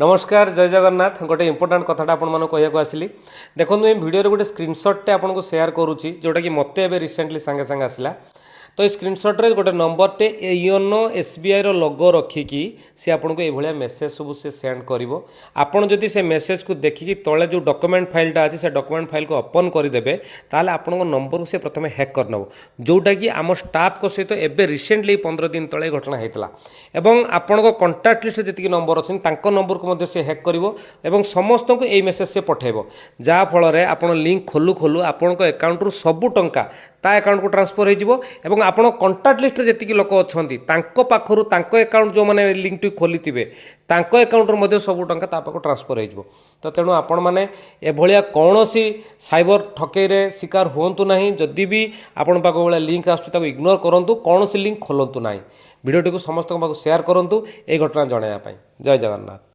नमस्कार जय जगन्नाथ गोटे इंपोर्टाट कथाटा आपको आसली देखो ये भिडियो गोटे स्क्रीनशॉट आपको शेयर करुच्ची जोटा कि मत रिसेंटली सांगे सांगे आसला तो ये स्क्रीनशॉट रे गोटे नंबरटे योनो एसबीआई लोगो रखिकी सी आपको ये मेसेज सब से सेंड करिवो आपन जदि से मेसेज को देखिकी तले जो डॉक्यूमेंट फाइलटा अच्छे से डॉक्यूमेंट फाइल को ओपन करदेवे ताले आपन नंबर को से प्रथम हैक करनब जोटा कि आम स्टाफ को सहित एवं रिसेंटली 15 दिन तले घटना होता एवं आपण कंटाक्ट लिस्ट जी नंबर अच्छे नंबर को से हैक कर समस्त को यही मेसेज से पठेब जहाँफल आप लिंक खोलू खोलू आपण अकाउंट रु सबू टंका ता अकाउंट को ट्रांसफर हो आपण कंटाक्ट लिस्ट जी लोक अच्छा पाखर अकाउंट जो मैंने लिंक टी खोली थे अकाउंट सबू टंका पाक ट्रांसफर हो तो तेणु आपण मैंने एभलिया कौन सी साइबर ठकईरे शिकार हूँ ना जदि भी आपण पाक लिंक आसू इग्नोर करूँ कौन सी लिंक खोलतु ना भिडियो को समस्त शेयर करूँ ये घटना जनवाई जय जगन्नाथ।